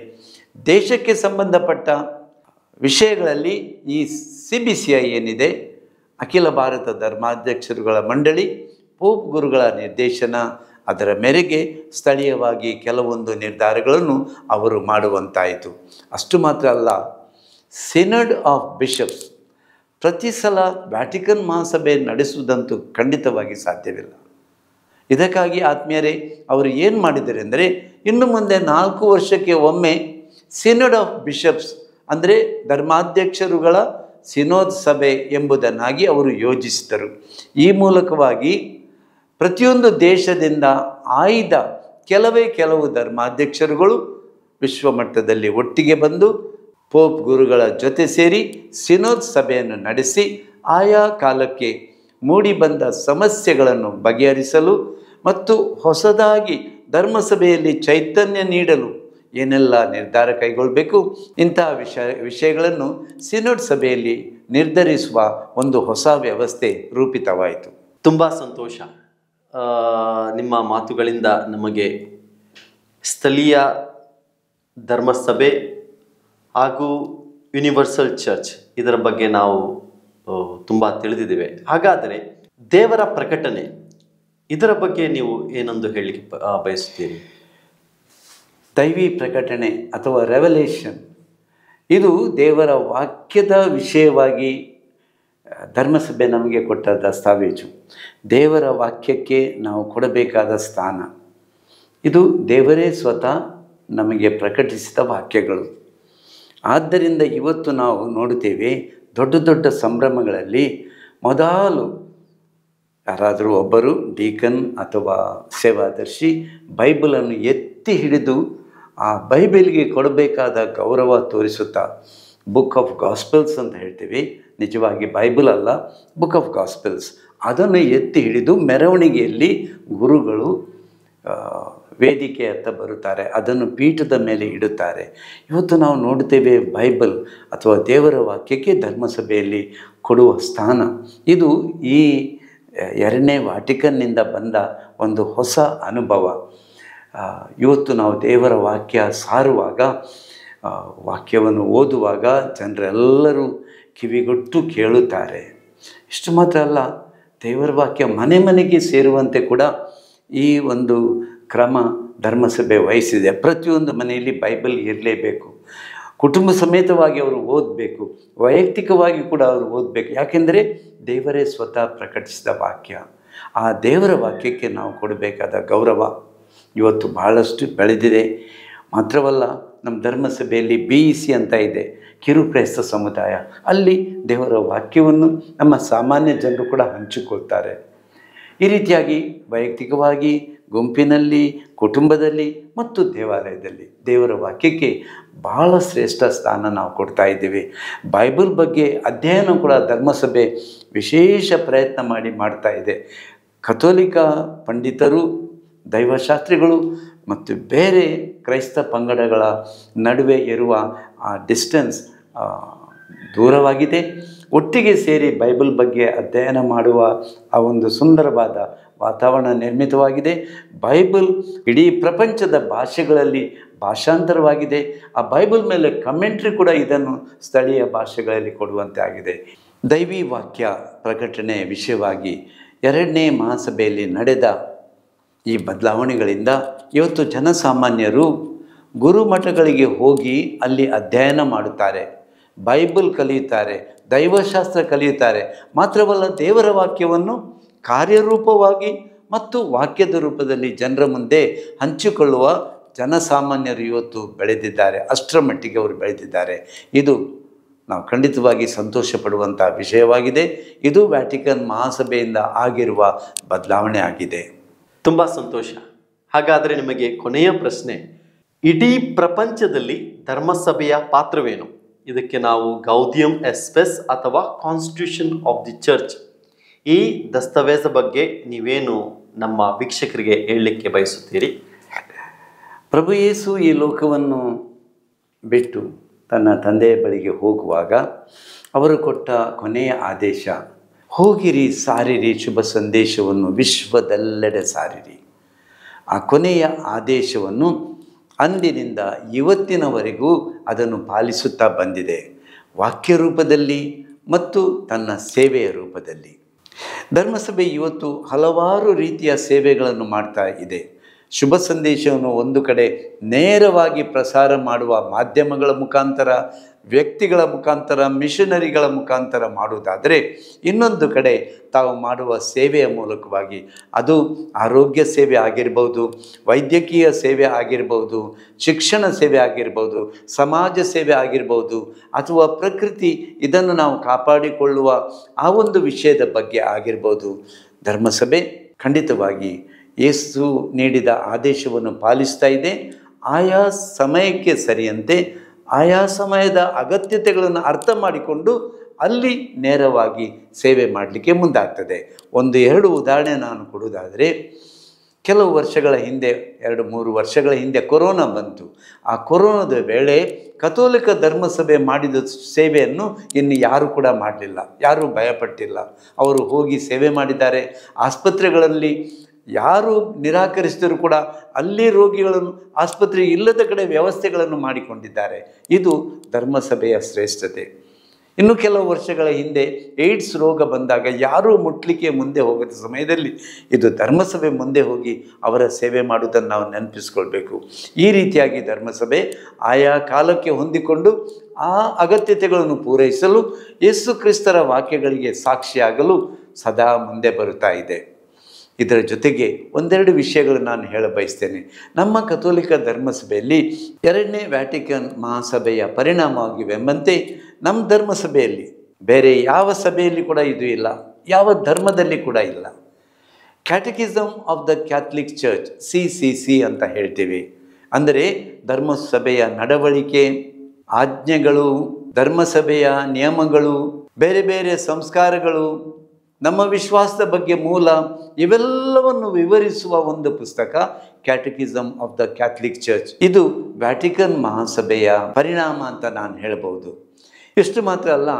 ದೇಶಕ್ಕೆ ಸಂಬಂಧಪಟ್ಟ ವಿಷಯಗಳಲ್ಲಿ ಈ CBCI ಏನಿದೆ ಅಖಿಲ ಭಾರತ ಧರ್ಮಾಧ್ಯಕ್ಷರುಗಳ ಮಂಡಳಿ ಪೋಪ್ ಗುರುಗಳ ನಿರ್ದೇಶನ, ಅದರ ಮೇರೆಗೆ ಸ್ಥಳೀಯವಾಗಿ ಕೆಲವೊಂದು ನಿರ್ಧಾರಗಳನ್ನು ಅವರು ಮಾಡುವಂತಾಯಿತು. ಅಷ್ಟು ಮಾತ್ರ ಅಲ್ಲ, ಸಿನಡ್ ಆಫ್ ಬಿಷಪ್ಸ್ ಪ್ರತಿ ಸಲ ವ್ಯಾಟಿಕನ್ ಮಹಾಸಭೆ ನಡೆಸುವುದಂತೂ ಖಂಡಿತವಾಗಿ ಸಾಧ್ಯವಿಲ್ಲ. ಇದಕ್ಕಾಗಿ ಆತ್ಮೀಯರೇ ಅವರು ಏನು ಮಾಡಿದ್ದಾರೆ ಅಂದರೆ, ಇನ್ನು ಮುಂದೆ 4 ವರ್ಷಕ್ಕೆ ಒಮ್ಮೆ ಸಿನಡ್ ಆಫ್ ಬಿಷಪ್ಸ್ ಅಂದರೆ ಧರ್ಮಾಧ್ಯಕ್ಷರುಗಳ ಸಿನೋದ್ ಸಭೆ ಎಂಬುದನ್ನಾಗಿ ಅವರು ಯೋಜಿಸಿದರು. ಈ ಮೂಲಕವಾಗಿ ಪ್ರತಿಯೊಂದು ದೇಶದಿಂದ ಆಯ್ದ ಕೆಲವು ಧರ್ಮಾಧ್ಯಕ್ಷರುಗಳು ವಿಶ್ವಮಟ್ಟದಲ್ಲಿ ಒಟ್ಟಿಗೆ ಬಂದು ಪೋಪ್ ಗುರುಗಳ ಜೊತೆ ಸೇರಿ ಸಿನೋದ್ ಸಭೆಯನ್ನು ನಡೆಸಿ ಆಯಾ ಕಾಲಕ್ಕೆ ಮೂಡಿಬಂದ ಸಮಸ್ಯೆಗಳನ್ನು ಬಗೆಹರಿಸಲು ಮತ್ತು ಹೊಸದಾಗಿ ಧರ್ಮಸಭೆಯಲ್ಲಿ ಚೈತನ್ಯ ನೀಡಲು ಏನೆಲ್ಲ ನಿರ್ಧಾರ ಕೈಗೊಳ್ಳಬೇಕು, ಇಂತಹ ವಿಷಯಗಳನ್ನು ಸಿನೋಡ್ ಸಭೆಯಲ್ಲಿ ನಿರ್ಧರಿಸುವ ಒಂದು ಹೊಸ ವ್ಯವಸ್ಥೆ ರೂಪಿತವಾಯಿತು. ತುಂಬ ಸಂತೋಷ. ನಿಮ್ಮ ಮಾತುಗಳಿಂದ ನಮಗೆ ಸ್ಥಳೀಯ ಧರ್ಮಸಭೆ ಹಾಗೂ ಯೂನಿವರ್ಸಲ್ ಚರ್ಚ್ ಇದರ ಬಗ್ಗೆ ನಾವು ತುಂಬ ತಿಳಿದಿದ್ದೇವೆ. ಹಾಗಾದರೆ ದೇವರ ಪ್ರಕಟಣೆ ಇದರ ಬಗ್ಗೆ ನೀವು ಏನೊಂದು ಹೇಳಲಿಕ್ಕೆ ಬಯಸುತ್ತೀರಿ? ದೈವಿ ಪ್ರಕಟಣೆ ಅಥವಾ ರೆವಲೇಷನ್ ಇದು ದೇವರ ವಾಕ್ಯದ ವಿಷಯವಾಗಿ ಧರ್ಮಸಭೆ ನಮಗೆ ಕೊಟ್ಟ ದಸ್ತಾವೇಜು. ದೇವರ ವಾಕ್ಯಕ್ಕೆ ನಾವು ಕೊಡಬೇಕಾದ ಸ್ಥಾನ ಇದು ದೇವರೇ ಸ್ವತಃ ನಮಗೆ ಪ್ರಕಟಿಸಿದ ವಾಕ್ಯಗಳು. ಆದ್ದರಿಂದ ಇವತ್ತು ನಾವು ನೋಡುತ್ತೇವೆ, ದೊಡ್ಡ ದೊಡ್ಡ ಸಂಭ್ರಮಗಳಲ್ಲಿ ಮೊದಲು ಯಾರಾದರೂ ಒಬ್ಬರು ಡೀಕನ್ ಅಥವಾ ಸೇವಾದರ್ಶಿ ಬೈಬಲನ್ನು ಎತ್ತಿ ಹಿಡಿದು ಆ ಬೈಬಲ್ಗೆ ಕೊಡಬೇಕಾದ ಗೌರವ ತೋರಿಸುತ್ತಾ ಬುಕ್ ಆಫ್ ಗಾಸ್ಪೆಲ್ಸ್ ಅಂತ ಹೇಳ್ತೀವಿ, ನಿಜವಾಗಿ ಬೈಬಲ್ ಅಲ್ಲ, ಬುಕ್ ಆಫ್ ಗಾಸ್ಪೆಲ್ಸ್, ಅದನ್ನು ಎತ್ತಿ ಹಿಡಿದು ಮೆರವಣಿಗೆಯಲ್ಲಿ ಗುರುಗಳು ವೇದಿಕೆ ಹತ್ತ ಬರುತ್ತಾರೆ, ಅದನ್ನು ಪೀಠದ ಮೇಲೆ ಇಡುತ್ತಾರೆ. ಇವತ್ತು ನಾವು ನೋಡುತ್ತೇವೆ ಬೈಬಲ್ ಅಥವಾ ದೇವರ ವಾಕ್ಯಕ್ಕೆ ಧರ್ಮಸಭೆಯಲ್ಲಿ ಕೊಡುವ ಸ್ಥಾನ ಇದು ಈ 2ನೇ ವ್ಯಾಟಿಕನ್ನಿಂದ ಬಂದ ಒಂದು ಹೊಸ ಅನುಭವ. ಇವತ್ತು ನಾವು ದೇವರ ವಾಕ್ಯ ಸಾರುವಾಗ, ವಾಕ್ಯವನ್ನು ಓದುವಾಗ ಜನರೆಲ್ಲರೂ ಕಿವಿಗೊಟ್ಟು ಕೇಳುತ್ತಾರೆ. ಇಷ್ಟು ಮಾತ್ರ ಅಲ್ಲ, ದೇವರ ವಾಕ್ಯ ಮನೆ ಮನೆಗೆ ಸೇರುವಂತೆ ಕೂಡ ಈ ಒಂದು ಕ್ರಮ ಧರ್ಮಸಭೆ ವಹಿಸಿದೆ. ಪ್ರತಿಯೊಂದು ಮನೆಯಲ್ಲಿ ಬೈಬಲ್ ಇರಲೇಬೇಕು. ಕುಟುಂಬ ಸಮೇತವಾಗಿ ಅವರು ಓದಬೇಕು, ವೈಯಕ್ತಿಕವಾಗಿ ಕೂಡ ಅವರು ಓದಬೇಕು. ಯಾಕೆಂದರೆ ದೇವರೇ ಸ್ವತಃ ಪ್ರಕಟಿಸಿದ ವಾಕ್ಯ. ಆ ದೇವರ ವಾಕ್ಯಕ್ಕೆ ನಾವು ಕೊಡಬೇಕಾದ ಗೌರವ ಇವತ್ತು ಬಹಳಷ್ಟು ಬೆಳೆದಿದೆ. ಮಾತ್ರವಲ್ಲ, ನಮ್ಮ ಧರ್ಮಸಭೆಯಲ್ಲಿ BEC ಅಂತ ಇದೆ, ಕಿರು ಕ್ರೈಸ್ತ ಸಮುದಾಯ. ಅಲ್ಲಿ ದೇವರ ವಾಕ್ಯವನ್ನು ನಮ್ಮ ಸಾಮಾನ್ಯ ಜನರು ಕೂಡ ಹಂಚಿಕೊಳ್ತಾರೆ. ಈ ರೀತಿಯಾಗಿ ವೈಯಕ್ತಿಕವಾಗಿ, ಗುಂಪಿನಲ್ಲಿ, ಕುಟುಂಬದಲ್ಲಿ ಮತ್ತು ದೇವಾಲಯದಲ್ಲಿ ದೇವರ ವಾಕ್ಯಕ್ಕೆ ಬಹಳ ಶ್ರೇಷ್ಠ ಸ್ಥಾನ ನಾವು ಕೊಡ್ತಾ ಇದ್ದೀವಿ. ಬೈಬಲ್ ಬಗ್ಗೆ ಅಧ್ಯಯನ ಕೂಡ ಧರ್ಮಸಭೆ ವಿಶೇಷ ಪ್ರಯತ್ನ ಮಾಡ್ತಾ ಇದೆ. ಕಥೋಲಿಕ ಪಂಡಿತರು, ದೈವಶಾಸ್ತ್ರಿಗಳು ಮತ್ತು ಬೇರೆ ಕ್ರೈಸ್ತ ಪಂಗಡಗಳ ನಡುವೆ ಇರುವ ಆ ಡಿಸ್ಟೆನ್ಸ್ ದೂರವಾಗಿದೆ. ಒಟ್ಟಿಗೆ ಸೇರಿ ಬೈಬಲ್ ಬಗ್ಗೆ ಅಧ್ಯಯನ ಮಾಡುವ ಆ ಒಂದು ಸುಂದರವಾದ ವಾತಾವರಣ ನಿರ್ಮಿತವಾಗಿದೆ. ಬೈಬಲ್ ಇಡೀ ಪ್ರಪಂಚದ ಭಾಷೆಗಳಲ್ಲಿ ಭಾಷಾಂತರವಾಗಿದೆ. ಆ ಬೈಬಲ್ ಮೇಲೆ ಕಮೆಂಟ್ರಿ ಕೂಡ ಇದನ್ನು ಸ್ಥಳೀಯ ಭಾಷೆಗಳಲ್ಲಿ ಕೊಡುವಂತೆ ಆಗಿದೆ. ದೈವಿ ವಾಕ್ಯ ಪ್ರಕಟಣೆ ವಿಷಯವಾಗಿ 2ನೇ ಮಹಾಸಭೆಯಲ್ಲಿ ನಡೆದ ಈ ಬದಲಾವಣೆಗಳಿಂದ ಇವತ್ತು ಜನಸಾಮಾನ್ಯರು ಗುರುಮಠಗಳಿಗೆ ಹೋಗಿ ಅಲ್ಲಿ ಅಧ್ಯಯನ ಮಾಡುತ್ತಾರೆ, ಬೈಬಲ್ ಕಲಿಯುತ್ತಾರೆ, ದೈವಶಾಸ್ತ್ರ ಕಲಿಯುತ್ತಾರೆ. ಮಾತ್ರವಲ್ಲ, ದೇವರ ವಾಕ್ಯವನ್ನು ಕಾರ್ಯರೂಪವಾಗಿ ಮತ್ತು ವಾಕ್ಯದ ರೂಪದಲ್ಲಿ ಜನರ ಮುಂದೆ ಹಂಚಿಕೊಳ್ಳುವ ಜನಸಾಮಾನ್ಯರು ಇವತ್ತು ಬೆಳೆದಿದ್ದಾರೆ. ಅಷ್ಟರ ಮಟ್ಟಿಗೆ ಅವರು ಬೆಳೆದಿದ್ದಾರೆ. ಇದು ನಾವು ಖಂಡಿತವಾಗಿ ಸಂತೋಷ ಪಡುವಂಥ ವಿಷಯವಾಗಿದೆ. ಇದು ವ್ಯಾಟಿಕನ್ ಮಹಾಸಭೆಯಿಂದ ಆಗಿರುವ ಬದಲಾವಣೆ ಆಗಿದೆ. ತುಂಬ ಸಂತೋಷ. ಹಾಗಾದರೆ ನಿಮಗೆ ಕೊನೆಯ ಪ್ರಶ್ನೆ, ಇಡೀ ಪ್ರಪಂಚದಲ್ಲಿ ಧರ್ಮಸಭೆಯ ಪಾತ್ರವೇನು? ಇದಕ್ಕೆ ನಾವು ಗೌದಿಯಂ ಎಸ್ಪೆಸ್ ಅಥವಾ ಕಾನ್ಸ್ಟಿಟ್ಯೂಷನ್ ಆಫ್ ದಿ ಚರ್ಚ್, ಈ ದಸ್ತಾವೇಜ ಬಗ್ಗೆ ನೀವೇನು ನಮ್ಮ ವೀಕ್ಷಕರಿಗೆ ಹೇಳಲಿಕ್ಕೆ ಬಯಸುತ್ತೀರಿ? ಪ್ರಭು ಯೇಸು ಈ ಲೋಕವನ್ನು ಬಿಟ್ಟು ತನ್ನ ತಂದೆಯ ಬಳಿಗೆ ಹೋಗುವಾಗ ಅವರು ಕೊಟ್ಟ ಕೊನೆಯ ಆದೇಶ, ಹೋಗಿರಿ, ಸಾರಿರಿ, ಶುಭ ಸಂದೇಶವನ್ನು ವಿಶ್ವದೆಲ್ಲೆಡೆ ಸಾರಿರಿ. ಆ ಕೊನೆಯ ಆದೇಶವನ್ನು ಅಂದಿನಿಂದ ಇವತ್ತಿನವರೆಗೂ ಅದನ್ನು ಪಾಲಿಸುತ್ತಾ ಬಂದಿದೆ. ವಾಕ್ಯ ರೂಪದಲ್ಲಿ ಮತ್ತು ತನ್ನ ಸೇವೆಯ ರೂಪದಲ್ಲಿ. ಧರ್ಮಸಭೆ ಇವತ್ತು ಹಲವಾರು ರೀತಿಯ ಸೇವೆಗಳನ್ನು ಮಾಡ್ತಾ ಇದೆ. ಶುಭ ಸಂದೇಶವನ್ನು ಒಂದು ಕಡೆ ನೇರವಾಗಿ ಪ್ರಸಾರ ಮಾಡುವ ಮಾಧ್ಯಮಗಳ ಮುಖಾಂತರ, ವ್ಯಕ್ತಿಗಳ ಮುಖಾಂತರ, ಮಿಷನರಿಗಳ ಮುಖಾಂತರ ಮಾಡುವುದಾದರೆ, ಇನ್ನೊಂದು ಕಡೆ ತಾವು ಮಾಡುವ ಸೇವೆಯ ಮೂಲಕವಾಗಿ, ಅದು ಆರೋಗ್ಯ ಸೇವೆ ಆಗಿರ್ಬೋದು, ವೈದ್ಯಕೀಯ ಸೇವೆ ಆಗಿರ್ಬೋದು, ಶಿಕ್ಷಣ ಸೇವೆ ಆಗಿರ್ಬೋದು, ಸಮಾಜ ಸೇವೆ ಆಗಿರ್ಬೋದು, ಅಥವಾ ಪ್ರಕೃತಿ ಇದನ್ನು ನಾವು ಕಾಪಾಡಿಕೊಳ್ಳುವ ಆ ಒಂದು ವಿಷಯದ ಬಗ್ಗೆ ಆಗಿರ್ಬೋದು. ಧರ್ಮಸಭೆ ಖಂಡಿತವಾಗಿ ಯೇಸು ನೀಡಿದ ಆದೇಶವನ್ನು ಪಾಲಿಸ್ತಾ ಇದೆ. ಆಯಾ ಸಮಯಕ್ಕೆ ಸರಿಯಂತೆ ಆಯಾ ಸಮಯದ ಅಗತ್ಯತೆಗಳನ್ನು ಅರ್ಥ ಮಾಡಿಕೊಂಡು ಅಲ್ಲಿ ನೇರವಾಗಿ ಸೇವೆ ಮಾಡಲಿಕ್ಕೆ ಮುಂದಾಗ್ತದೆ. 1-2 ಉದಾಹರಣೆ ನಾನು ಕೊಡುವುದಾದರೆ, ಕೆಲವು ವರ್ಷಗಳ ಹಿಂದೆ, 2-3 ವರ್ಷಗಳ ಹಿಂದೆ ಕೊರೋನಾ ಬಂತು. ಆ ಕೊರೋನಾದ ವೇಳೆ ಕಥೋಲಿಕ ಧರ್ಮಸಭೆ ಮಾಡಿದ ಸೇವೆಯನ್ನು ಇನ್ನು ಯಾರೂ ಕೂಡ ಮಾಡಲಿಲ್ಲ, ಯಾರೂ ಭಯಪಟ್ಟಿಲ್ಲ. ಅವರು ಹೋಗಿ ಸೇವೆ ಮಾಡಿದ್ದಾರೆ. ಆಸ್ಪತ್ರೆಗಳಲ್ಲಿ ಯಾರು ನಿರಾಕರಿಸಿದರೂ ಕೂಡ ಅಲ್ಲಿ ರೋಗಿಗಳನ್ನು ಆಸ್ಪತ್ರೆ ಇಲ್ಲದ ಕಡೆ ವ್ಯವಸ್ಥೆಗಳನ್ನು ಮಾಡಿಕೊಂಡಿದ್ದಾರೆ. ಇದು ಧರ್ಮಸಭೆಯ ಶ್ರೇಷ್ಠತೆ. ಇನ್ನು ಕೆಲವು ವರ್ಷಗಳ ಹಿಂದೆ ಏಡ್ಸ್ ರೋಗ ಬಂದಾಗ ಯಾರೂ ಮುಟ್ಲಿಕ್ಕೆ ಮುಂದೆ ಹೋಗದ ಸಮಯದಲ್ಲಿ ಇದು ಧರ್ಮಸಭೆ ಮುಂದೆ ಹೋಗಿ ಅವರ ಸೇವೆ ಮಾಡುವುದನ್ನು ನಾವು ನೆನಪಿಸ್ಕೊಳ್ಬೇಕು. ಈ ರೀತಿಯಾಗಿ ಧರ್ಮಸಭೆ ಆಯಾ ಕಾಲಕ್ಕೆ ಹೊಂದಿಕೊಂಡು ಆ ಅಗತ್ಯತೆಗಳನ್ನು ಪೂರೈಸಲು, ಯೇಸು ಕ್ರಿಸ್ತರ ವಾಕ್ಯಗಳಿಗೆ ಸಾಕ್ಷಿಯಾಗಲು ಸದಾ ಮುಂದೆ ಬರುತ್ತಾ ಇದೆ. ಇದರ ಜೊತೆಗೆ 1-2 ವಿಷಯಗಳು ನಾನು ಹೇಳ ಬಯಸ್ತೇನೆ. ನಮ್ಮ ಕಥೋಲಿಕ ಧರ್ಮಸಭೆಯಲ್ಲಿ 2ನೇ ವ್ಯಾಟಿಕನ್ ಮಹಾಸಭೆಯ ಪರಿಣಾಮವಾಗಿವೆಂಬಂತೆ ನಮ್ಮ ಧರ್ಮಸಭೆಯಲ್ಲಿ ಬೇರೆ ಯಾವ ಸಭೆಯಲ್ಲಿ ಕೂಡ ಇದು ಇಲ್ಲ, ಯಾವ ಧರ್ಮದಲ್ಲಿ ಕೂಡ ಇಲ್ಲ. Catechism of the Catholic Church, CCC ಅಂತ ಹೇಳ್ತೀವಿ. ಅಂದರೆ ಧರ್ಮಸಭೆಯ ನಡವಳಿಕೆ, ಆಜ್ಞೆಗಳು, ಧರ್ಮಸಭೆಯ ನಿಯಮಗಳು, ಬೇರೆ ಬೇರೆ ಸಂಸ್ಕಾರಗಳು, ನಮ್ಮ ವಿಶ್ವಾಸದ ಬಗ್ಗೆ ಮೂಲ, ಇವೆಲ್ಲವನ್ನು ವಿವರಿಸುವ ಒಂದು ಪುಸ್ತಕ catechism of the Catholic Church. ಇದು ವ್ಯಾಟಿಕನ್ ಮಹಾಸಭೆಯ ಪರಿಣಾಮ ಅಂತ ನಾನು ಹೇಳಬಹುದು. ಇಷ್ಟು ಮಾತ್ರ ಅಲ್ಲ,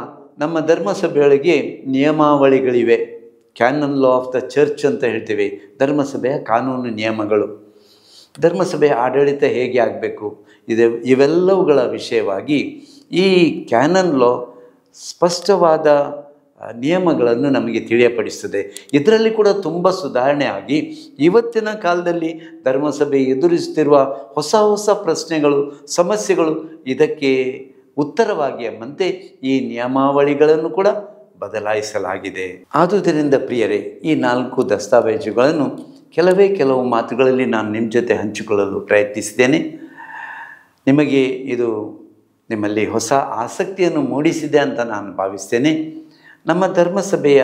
ನಮ್ಮ ಧರ್ಮಸಭೆಯೊಳಗೆ ನಿಯಮಾವಳಿಗಳಿವೆ. Canon law of the church ಅಂತ ಹೇಳ್ತೀವಿ, ಧರ್ಮಸಭೆಯ ಕಾನೂನು ನಿಯಮಗಳು. ಧರ್ಮಸಭೆಯ ಆಡಳಿತ ಹೇಗೆ ಆಗಬೇಕು, ಇವೆಲ್ಲವುಗಳ ವಿಷಯವಾಗಿ ಈ ಕ್ಯಾನನ್ ಲಾ ಸ್ಪಷ್ಟವಾದ ನಿಯಮಗಳನ್ನು ನಮಗೆ ತಿಳಿಯಪಡಿಸ್ತದೆ. ಇದರಲ್ಲಿ ಕೂಡ ತುಂಬ ಸುಧಾರಣೆ ಆಗಿ ಇವತ್ತಿನ ಕಾಲದಲ್ಲಿ ಧರ್ಮಸಭೆ ಎದುರಿಸುತ್ತಿರುವ ಹೊಸ ಹೊಸ ಪ್ರಶ್ನೆಗಳು, ಸಮಸ್ಯೆಗಳು, ಇದಕ್ಕೆ ಉತ್ತರವಾಗಿ ಎಂಬಂತೆ ಈ ನಿಯಮಾವಳಿಗಳನ್ನು ಕೂಡ ಬದಲಾಯಿಸಲಾಗಿದೆ. ಆದುದರಿಂದ ಪ್ರಿಯರೇ, ಈ 4 ದಸ್ತಾವೇಜುಗಳನ್ನು ಕೆಲವು ಮಾತುಗಳಲ್ಲಿ ನಾನು ನಿಮ್ಮ ಜೊತೆ ಹಂಚಿಕೊಳ್ಳಲು ಪ್ರಯತ್ನಿಸಿದ್ದೇನೆ. ನಿಮಗೆ ಇದು ನಿಮ್ಮಲ್ಲಿ ಹೊಸ ಆಸಕ್ತಿಯನ್ನು ಮೂಡಿಸಿದೆ ಅಂತ ನಾನು ಭಾವಿಸ್ತೇನೆ. ನಮ್ಮ ಧರ್ಮಸಭೆಯ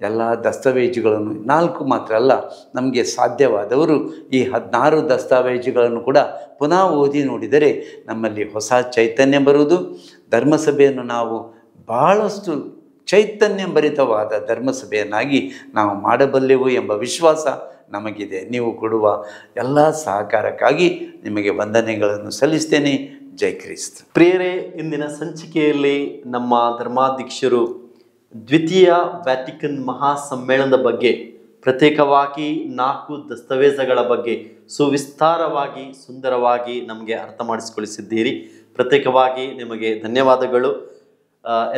ಎಲ್ಲ ದಸ್ತಾವೇಜುಗಳನ್ನು 4 ಮಾತ್ರ ಅಲ್ಲ, ನಮಗೆ ಸಾಧ್ಯವಾದವರು ಈ 16 ದಸ್ತಾವೇಜುಗಳನ್ನು ಕೂಡ ಪುನಃ ಓದಿ ನೋಡಿದರೆ ನಮ್ಮಲ್ಲಿ ಹೊಸ ಚೈತನ್ಯ ಬರುವುದು. ಧರ್ಮಸಭೆಯನ್ನು ನಾವು ಬಹಳಷ್ಟು ಚೈತನ್ಯಭರಿತವಾದ ಧರ್ಮಸಭೆಯನ್ನಾಗಿ ನಾವು ಮಾಡಬಲ್ಲೆವು ಎಂಬ ವಿಶ್ವಾಸ ನಮಗಿದೆ. ನೀವು ಕೊಡುವ ಎಲ್ಲ ಸಹಕಾರಕ್ಕಾಗಿ ನಿಮಗೆ ವಂದನೆಗಳನ್ನು ಸಲ್ಲಿಸ್ತೇನೆ. ಜೈ ಕ್ರಿಸ್ತ. ಪ್ರಿಯರೇ, ಇಂದಿನ ಸಂಚಿಕೆಯಲ್ಲಿ ನಮ್ಮ ಧರ್ಮಾಧ್ಯಕ್ಷರು ದ್ವಿತೀಯ ವ್ಯಾಟಿಕನ್ ಮಹಾಸಮ್ಮೇಳನದ ಬಗ್ಗೆ, ಪ್ರತ್ಯೇಕವಾಗಿ 4 ದಸ್ತಾವೇಜುಗಳ ಬಗ್ಗೆ ಸುವಿಸ್ತಾರವಾಗಿ, ಸುಂದರವಾಗಿ ನಮಗೆ ಅರ್ಥ ಮಾಡಿಸಿಕೊಳಿಸಿದ್ದೀರಿ. ಪ್ರತ್ಯೇಕವಾಗಿ ನಿಮಗೆ ಧನ್ಯವಾದಗಳು.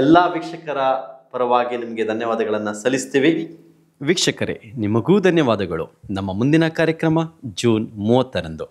ಎಲ್ಲ ವೀಕ್ಷಕರ ಪರವಾಗಿ ನಿಮಗೆ ಧನ್ಯವಾದಗಳನ್ನು ಸಲ್ಲಿಸ್ತೀವಿ. ವೀಕ್ಷಕರೇ, ನಿಮಗೂ ಧನ್ಯವಾದಗಳು. ನಮ್ಮ ಮುಂದಿನ ಕಾರ್ಯಕ್ರಮ ಜೂನ್ 30ರಂದು.